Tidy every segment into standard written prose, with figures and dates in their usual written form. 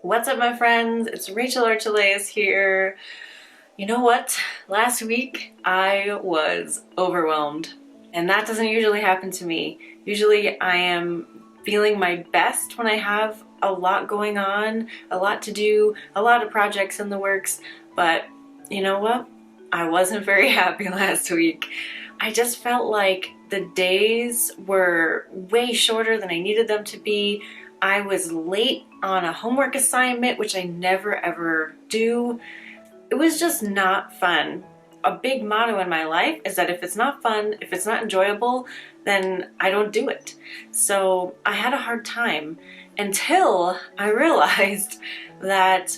What's up, my friends? It's Rachel Archelaus here. You know what? Last week I was overwhelmed, and that doesn't usually happen to me. Usually I am feeling my best when I have a lot going on, a lot to do, a lot of projects in the works, but you know what? I wasn't very happy last week. I just felt like the days were way shorter than I needed them to be. I was late on a homework assignment, which I never ever do. It was just not fun. A big motto in my life is that if it's not fun, if it's not enjoyable, then I don't do it. So I had a hard time until I realized that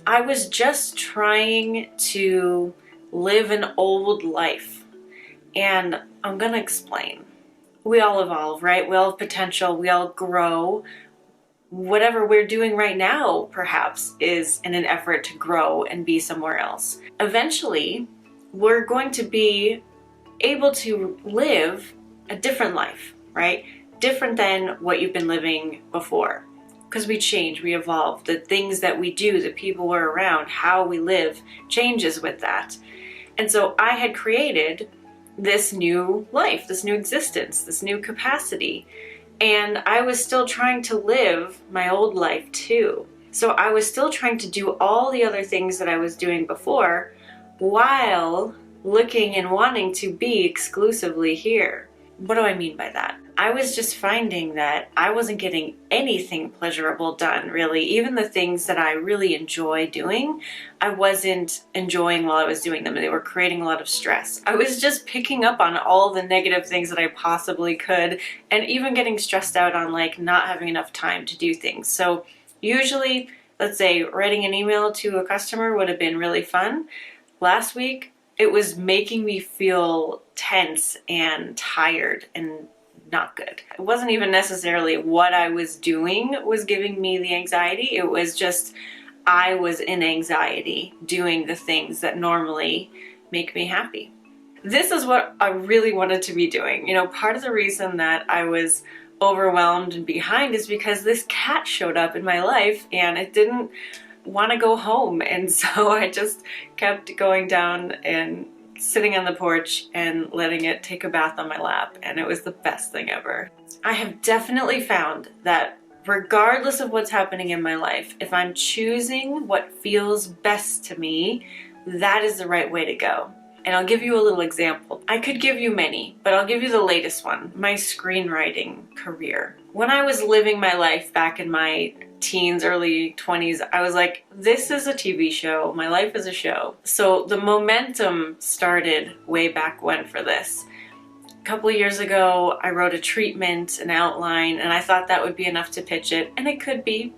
I was just trying to live an old life. And I'm gonna explain. We all evolve, right? We all have potential, we all grow. Whatever we're doing right now, perhaps, is in an effort to grow and be somewhere else. Eventually, we're going to be able to live a different life, right? Different than what you've been living before. Because we change, we evolve. The things that we do, the people we're around, how we live changes with that. And so I had created this new life, this new existence, this new capacity. And I was still trying to live my old life too. So I was still trying to do all the other things that I was doing before while looking and wanting to be exclusively here. What do I mean by that? I was just finding that I wasn't getting anything pleasurable done, really. Even the things that I really enjoy doing, I wasn't enjoying while I was doing them. They were creating a lot of stress. I was just picking up on all the negative things that I possibly could, and even getting stressed out on like not having enough time to do things. So usually, let's say writing an email to a customer would have been really fun. Last week, it was making me feel tense and tired and not good. It wasn't even necessarily what I was doing was giving me the anxiety. It was just I was in anxiety doing the things that normally make me happy. This is what I really wanted to be doing. You know, part of the reason that I was overwhelmed and behind is because this cat showed up in my life and it didn't want to go home. And so I just kept going down and sitting on the porch and letting it take a bath on my lap, and it was the best thing ever. I have definitely found that regardless of what's happening in my life, if I'm choosing what feels best to me, that is the right way to go. And I'll give you a little example. I could give you many, but I'll give you the latest one, my screenwriting career. When I was living my life back in my teens, early 20s, I was like, this is a TV show. My life is a show. So the momentum started way back when for this. A couple of years ago, I wrote a treatment, an outline, and I thought that would be enough to pitch it, and it could be,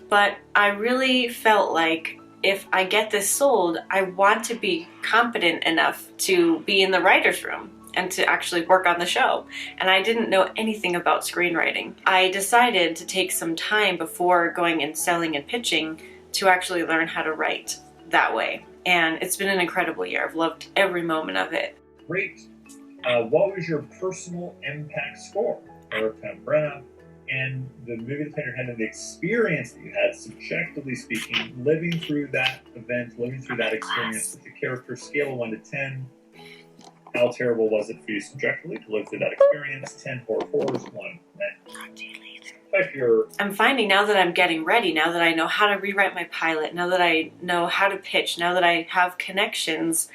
but I really felt like if I get this sold, I want to be competent enough to be in the writer's room and to actually work on the show. And I didn't know anything about screenwriting. I decided to take some time before going and selling and pitching to actually learn how to write that way. And it's been an incredible year. I've loved every moment of it. Great. What was your personal impact score for Brenna and the movie that played your head and the experience that you had, subjectively speaking, living through that event, living through that experience with the character, scale of 1 to 10? How terrible was it for you subjectively to live through that experience? 10 horrors, 1 I'm finding now that I'm getting ready, now that I know how to rewrite my pilot, now that I know how to pitch, now that I have connections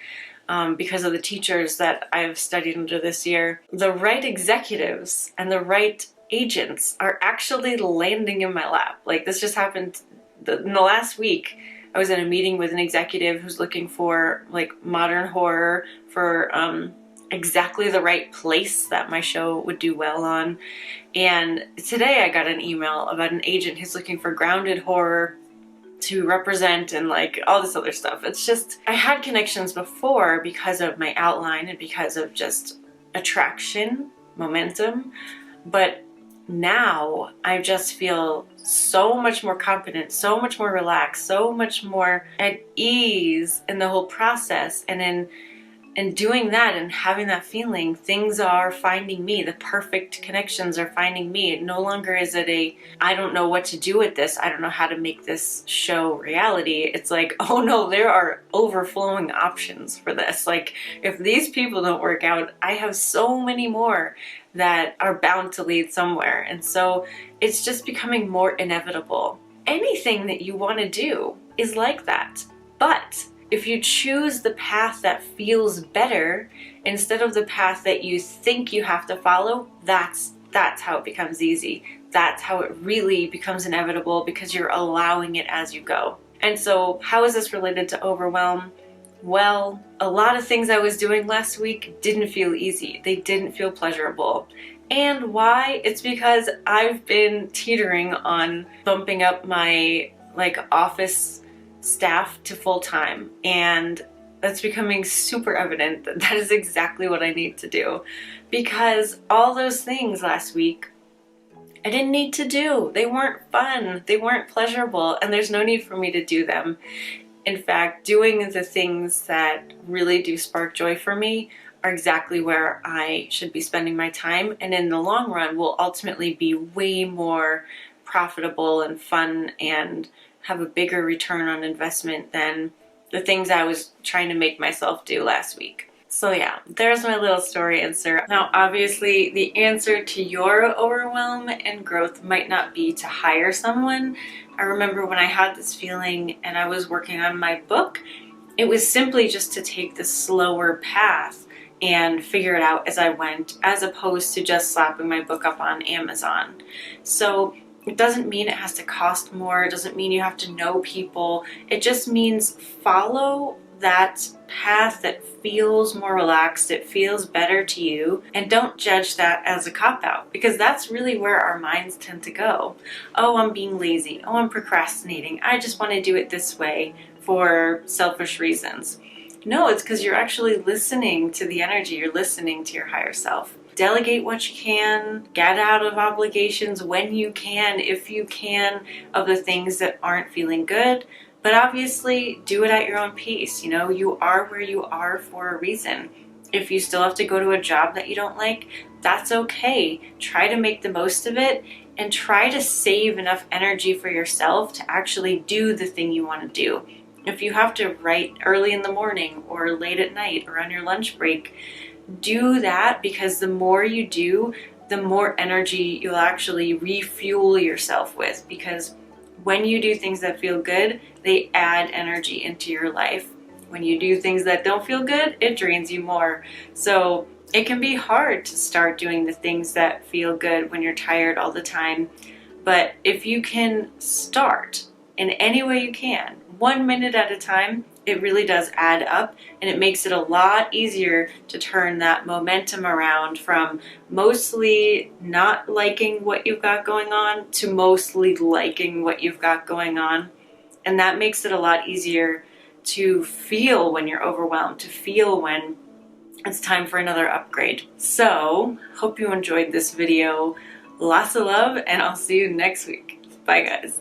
because of the teachers that I've studied under this year, the right executives and the right agents are actually landing in my lap. Like, this just happened in the last week. I was in a meeting with an executive who's looking for like modern horror for exactly the right place that my show would do well on. And today I got an email about an agent who's looking for grounded horror to represent and like all this other stuff. It's just, I had connections before because of my outline and because of just attraction, momentum, but now I just feel so much more confident, so much more relaxed, so much more at ease in the whole process and in And doing that and having that feeling, things are finding me. The perfect connections are finding me. No longer is it I don't know what to do with this. I don't know how to make this show reality. It's like, oh no, there are overflowing options for this. Like, if these people don't work out, I have so many more that are bound to lead somewhere. And so it's just becoming more inevitable. Anything that you want to do is like that. But if you choose the path that feels better instead of the path that you think you have to follow, that's how it becomes easy. That's how it really becomes inevitable, because you're allowing it as you go. And so how is this related to overwhelm? Well, a lot of things I was doing last week didn't feel easy. They didn't feel pleasurable. And why? It's because I've been teetering on bumping up my office staff to full-time, and that's becoming super evident that that is exactly what I need to do, because all those things last week I didn't need to do. They weren't fun, they weren't pleasurable, and there's no need for me to do them. In fact, doing the things that really do spark joy for me are exactly where I should be spending my time, and in the long run will ultimately be way more profitable and fun and have a bigger return on investment than the things I was trying to make myself do last week. So yeah, there's my little story answer. Now obviously the answer to your overwhelm and growth might not be to hire someone. I remember when I had this feeling and I was working on my book, it was simply just to take the slower path and figure it out as I went, as opposed to just slapping my book up on Amazon. So it doesn't mean it has to cost more. It doesn't mean you have to know people. It just means follow that path that feels more relaxed, it feels better to you, and don't judge that as a cop-out, because that's really where our minds tend to go. Oh, I'm being lazy. Oh, I'm procrastinating. I just want to do it this way for selfish reasons. No, it's because you're actually listening to the energy. You're listening to your higher self. Delegate what you can, get out of obligations when you can, if you can, of the things that aren't feeling good. But obviously, do it at your own pace. You know, you are where you are for a reason. If you still have to go to a job that you don't like, that's okay. Try to make the most of it and try to save enough energy for yourself to actually do the thing you want to do. If you have to write early in the morning or late at night or on your lunch break, do that, because the more you do, the more energy you'll actually refuel yourself with, because when you do things that feel good, they add energy into your life. When you do things that don't feel good, it drains you more. So it can be hard to start doing the things that feel good when you're tired all the time. But if you can start in any way you can, 1 minute at a time, it really does add up, and it makes it a lot easier to turn that momentum around from mostly not liking what you've got going on to mostly liking what you've got going on. And that makes it a lot easier to feel when you're overwhelmed, to feel when it's time for another upgrade. So, hope you enjoyed this video. Lots of love, and I'll see you next week. Bye guys.